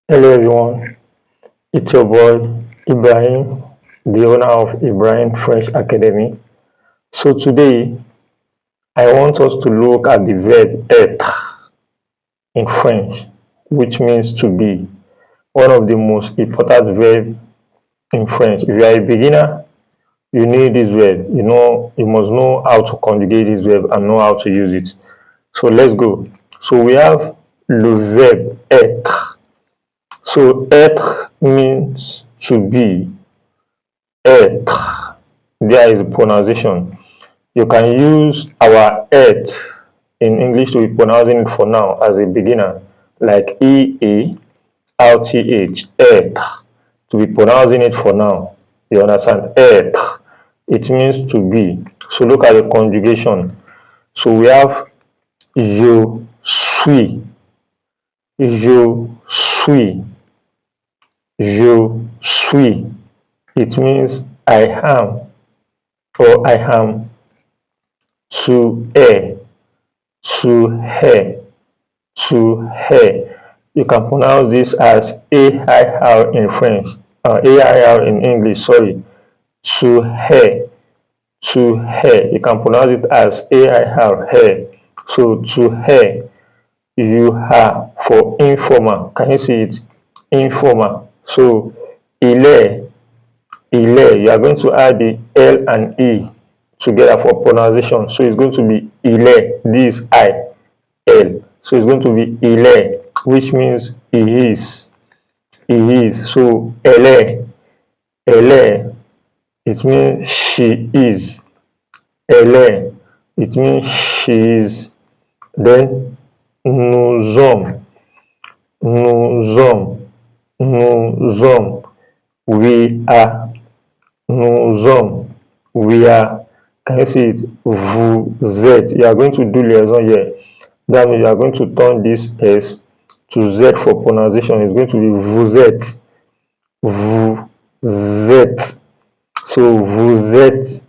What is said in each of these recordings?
Hello everyone, it's your boy Ibrahim, the owner of Ibrahim French Academy. So today I want us to look at the verb êTRE in French, which means to be, one of the most important verbs in French. If you are a beginner, you need this verb. You must know how to conjugate this verb and know how to use it. So let's go. So we have le verbe êTRE. So êTRE means to be. êTRE, there is a pronunciation. You can use our êTRE in English to be pronouncing it for now as a beginner, like EA, RTH, êTRE, to be pronouncing it for now. You understand? êTRE, it means to be. So look at the conjugation. So we have je suis, je suis, je suis. It means I am, or I am. To her, to her, to her. You can pronounce this as AIR in French, AIR in English, sorry. To her, to her. You can pronounce it as AIR, her. So to her, you are for informal. Can you see it? Informal. So Elle, you are going to add the L and E together for pronunciation. So it's going to be Elle. This is I, L. So it's going to be Elle, which means he is. He is. So Elle, it means she is. Elle, it means she is. Then nous sommes, we are, nous sommes, we are. Can you see it? Vous êtes. You are going to do liaison here. That means you are going to turn this S to Z for pronunciation. It's going to be vous êtes. Vous êtes. So vous êtes.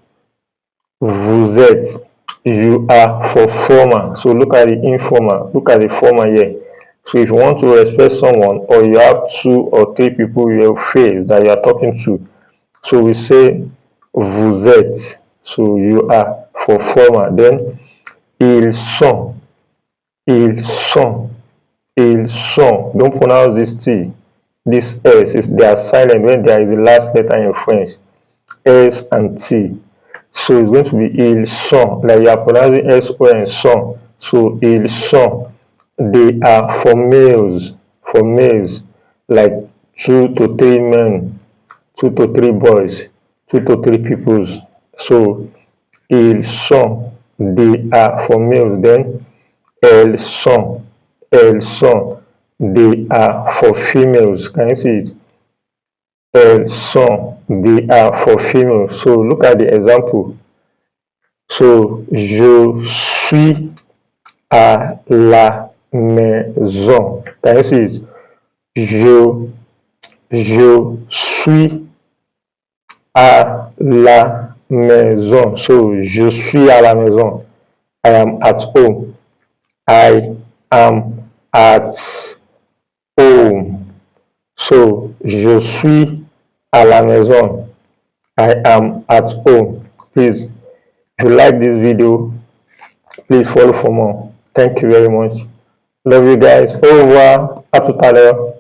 Vous êtes. You are for formal. So look at the informal. Look at the formal here. So if you want to respect someone, or you have 2 or 3 people you face that you are talking to, so we say vous êtes. So you are for formal. Then ils sont, ils sont, ils sont. Don't pronounce this T. This S, they are silent when there is the last letter in French. S and T. So it's going to be ils sont, like you are pronouncing S-O and sont. So ils sont. They are for males, like 2 to 3 men, 2 to 3 boys, 2 to 3 peoples. So ils sont, they are for males. Then elles sont, they are for females. Can you see it? Elles sont, they are for females. So look at the example. So je suis à la maison. Can you see it? Je suis à la maison. So je suis à la maison. I am at home. I am at home. So je suis à la maison. I am at home. Please, if you like this video, please follow for more. Thank you very much. Love you guys. Au revoir. À tout à l'heure.